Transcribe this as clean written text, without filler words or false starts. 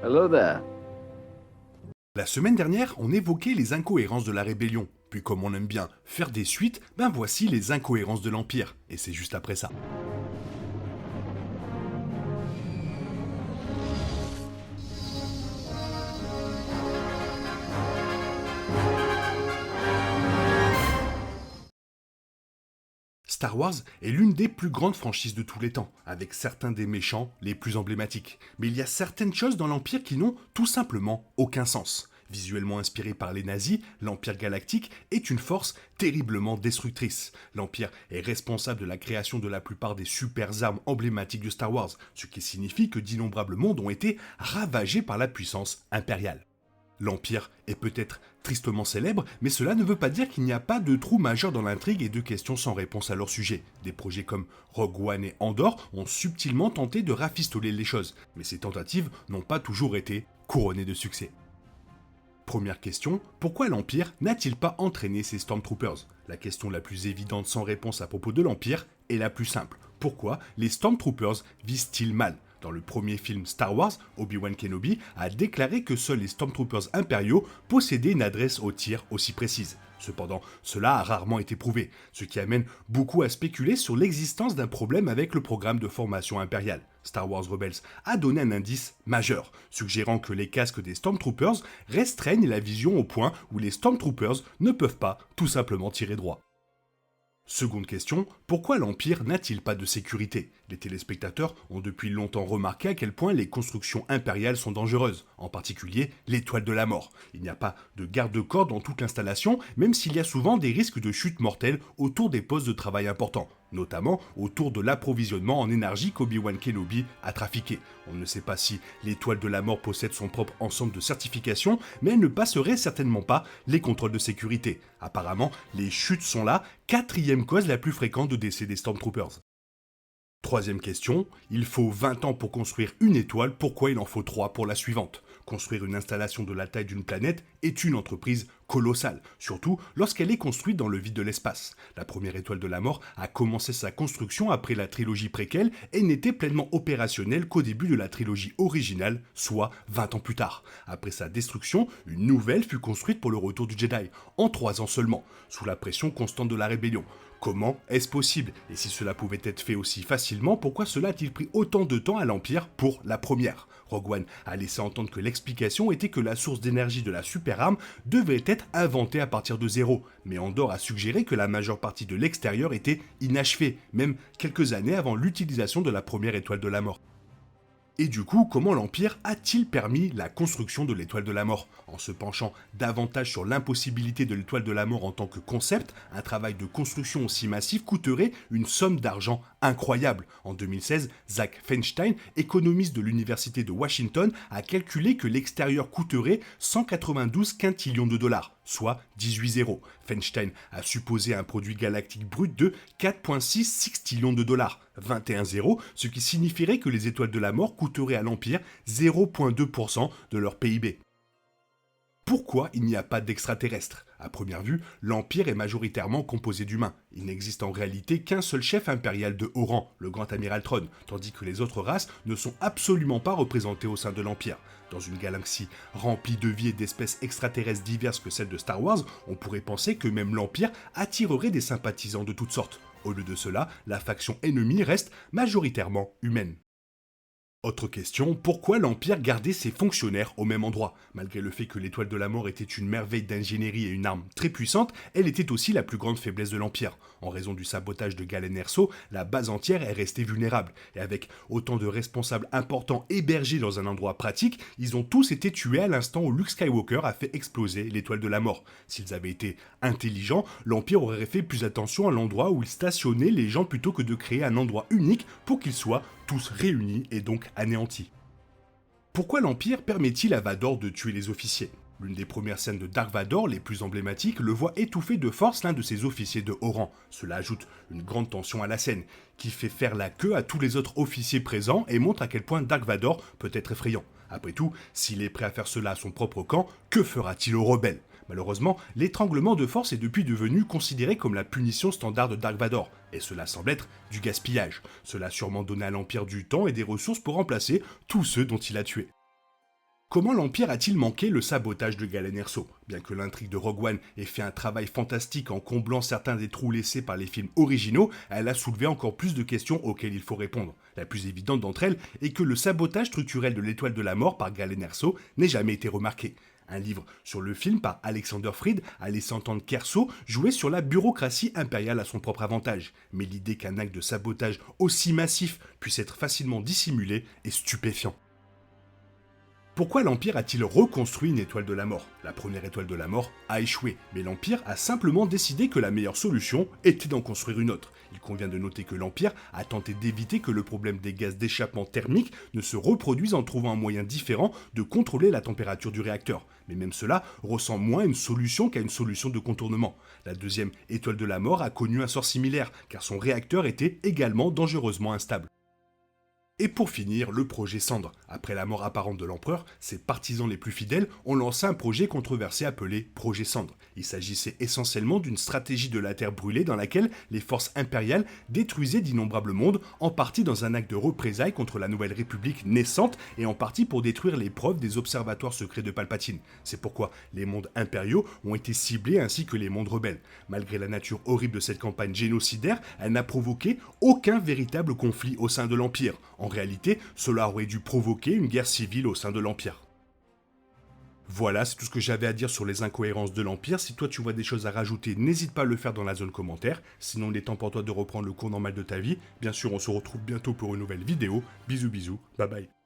Hello there. La semaine dernière, on évoquait les incohérences de la rébellion. Puis comme on aime bien faire des suites, ben voici les incohérences de l'Empire. Et c'est juste après ça. Star Wars est l'une des plus grandes franchises de tous les temps, avec certains des méchants les plus emblématiques. Mais il y a certaines choses dans l'Empire qui n'ont tout simplement aucun sens. Visuellement inspiré par les nazis, l'Empire galactique est une force terriblement destructrice. L'Empire est responsable de la création de la plupart des super armes emblématiques de Star Wars, ce qui signifie que d'innombrables mondes ont été ravagés par la puissance impériale. L'Empire est peut-être tristement célèbre, mais cela ne veut pas dire qu'il n'y a pas de trous majeurs dans l'intrigue et de questions sans réponse à leur sujet. Des projets comme Rogue One et Andor ont subtilement tenté de rafistoler les choses, mais ces tentatives n'ont pas toujours été couronnées de succès. Première question, pourquoi l'Empire n'a-t-il pas entraîné ses Stormtroopers? La question la plus évidente sans réponse à propos de l'Empire est la plus simple. Pourquoi les Stormtroopers visent-ils mal? Dans le premier film Star Wars, Obi-Wan Kenobi a déclaré que seuls les Stormtroopers impériaux possédaient une adresse au tir aussi précise. Cependant, cela a rarement été prouvé, ce qui amène beaucoup à spéculer sur l'existence d'un problème avec le programme de formation impériale. Star Wars Rebels a donné un indice majeur, suggérant que les casques des Stormtroopers restreignent la vision au point où les Stormtroopers ne peuvent pas tout simplement tirer droit. Seconde question, pourquoi l'Empire n'a-t-il pas de sécurité? Les téléspectateurs ont depuis longtemps remarqué à quel point les constructions impériales sont dangereuses, en particulier l'étoile de la mort. Il n'y a pas de garde-corps dans toute l'installation, même s'il y a souvent des risques de chute mortelle autour des postes de travail importants, notamment autour de l'approvisionnement en énergie qu'Obi-Wan Kenobi a trafiqué. On ne sait pas si l'étoile de la mort possède son propre ensemble de certifications, mais elle ne passerait certainement pas les contrôles de sécurité. Apparemment, les chutes sont la quatrième cause la plus fréquente de décès des Stormtroopers. Troisième question, il faut 20 ans pour construire une étoile, pourquoi il en faut 3 pour la suivante? Construire une installation de la taille d'une planète est une entreprise colossale, surtout lorsqu'elle est construite dans le vide de l'espace. La première étoile de la mort a commencé sa construction après la trilogie préquelle et n'était pleinement opérationnelle qu'au début de la trilogie originale, soit 20 ans plus tard. Après sa destruction, une nouvelle fut construite pour le retour du Jedi, en 3 ans seulement, sous la pression constante de la rébellion. Comment est-ce possible? Et si cela pouvait être fait aussi facilement, pourquoi cela a-t-il pris autant de temps à l'Empire pour la première? Rogue One a laissé entendre que l'explication était que la source d'énergie de la super arme devait être inventée à partir de zéro, mais Andor a suggéré que la majeure partie de l'extérieur était inachevée, même quelques années avant l'utilisation de la première étoile de la mort. Et du coup, comment l'Empire a-t-il permis la construction de l'étoile de la mort? En se penchant davantage sur l'impossibilité de l'étoile de la mort en tant que concept, un travail de construction aussi massif coûterait une somme d'argent incroyable. En 2016, Zach Feinstein, économiste de l'université de Washington, a calculé que l'extérieur coûterait 192 quintillions de dollars, soit 18 zéros. Feinstein a supposé un produit galactique brut de 4,6 sextillions de dollars, 21 zéros, ce qui signifierait que les étoiles de la mort coûteraient à l'Empire 0,2% de leur PIB. Pourquoi il n'y a pas d'extraterrestres? À première vue, l'Empire est majoritairement composé d'humains. Il n'existe en réalité qu'un seul chef impérial de haut rang, le Grand Amiral Thrawn, tandis que les autres races ne sont absolument pas représentées au sein de l'Empire. Dans une galaxie remplie de vie et d'espèces extraterrestres diverses que celle de Star Wars, on pourrait penser que même l'Empire attirerait des sympathisants de toutes sortes. Au lieu de cela, la faction ennemie reste majoritairement humaine. Autre question, pourquoi l'Empire gardait ses fonctionnaires au même endroit? Malgré le fait que l'étoile de la mort était une merveille d'ingénierie et une arme très puissante, elle était aussi la plus grande faiblesse de l'Empire. En raison du sabotage de Galen Erso, la base entière est restée vulnérable. Et avec autant de responsables importants hébergés dans un endroit pratique, ils ont tous été tués à l'instant où Luke Skywalker a fait exploser l'étoile de la mort. S'ils avaient été intelligents, l'Empire aurait fait plus attention à l'endroit où ils stationnaient les gens plutôt que de créer un endroit unique pour qu'ils soient tous réunis et donc anéantis. Pourquoi l'Empire permet-il à Vador de tuer les officiers? L'une des premières scènes de Dark Vador, les plus emblématiques, le voit étouffer de force l'un de ses officiers de haut rang. Cela ajoute une grande tension à la scène, qui fait faire la queue à tous les autres officiers présents et montre à quel point Dark Vador peut être effrayant. Après tout, s'il est prêt à faire cela à son propre camp, que fera-t-il aux rebelles? Malheureusement, l'étranglement de force est depuis devenu considéré comme la punition standard de Dark Vador, et cela semble être du gaspillage. Cela a sûrement donné à l'Empire du temps et des ressources pour remplacer tous ceux dont il a tué. Comment l'Empire a-t-il manqué le sabotage de Galen Erso? Bien que l'intrigue de Rogue One ait fait un travail fantastique en comblant certains des trous laissés par les films originaux, elle a soulevé encore plus de questions auxquelles il faut répondre. La plus évidente d'entre elles est que le sabotage structurel de l'Étoile de la Mort par Galen Erso n'ait jamais été remarqué. Un livre sur le film par Alexander Freed a laissé entendre qu'Erso jouait sur la bureaucratie impériale à son propre avantage. Mais l'idée qu'un acte de sabotage aussi massif puisse être facilement dissimulé est stupéfiant. Pourquoi l'Empire a-t-il reconstruit une étoile de la mort? La première étoile de la mort a échoué, mais l'Empire a simplement décidé que la meilleure solution était d'en construire une autre. Il convient de noter que l'Empire a tenté d'éviter que le problème des gaz d'échappement thermique ne se reproduise en trouvant un moyen différent de contrôler la température du réacteur. Mais même cela ressemble moins à une solution qu'à une solution de contournement. La deuxième étoile de la mort a connu un sort similaire, car son réacteur était également dangereusement instable. Et pour finir, le projet Cendre. Après la mort apparente de l'empereur, ses partisans les plus fidèles ont lancé un projet controversé appelé Projet Cendre. Il s'agissait essentiellement d'une stratégie de la Terre brûlée dans laquelle les forces impériales détruisaient d'innombrables mondes, en partie dans un acte de représailles contre la Nouvelle République naissante et en partie pour détruire les preuves des observatoires secrets de Palpatine. C'est pourquoi les mondes impériaux ont été ciblés ainsi que les mondes rebelles. Malgré la nature horrible de cette campagne génocidaire, elle n'a provoqué aucun véritable conflit au sein de l'Empire. En réalité, cela aurait dû provoquer une guerre civile au sein de l'Empire. Voilà, c'est tout ce que j'avais à dire sur les incohérences de l'Empire. Si toi tu vois des choses à rajouter, n'hésite pas à le faire dans la zone commentaire. Sinon, il est temps pour toi de reprendre le cours normal de ta vie. Bien sûr, on se retrouve bientôt pour une nouvelle vidéo. Bisous bisous, bye bye.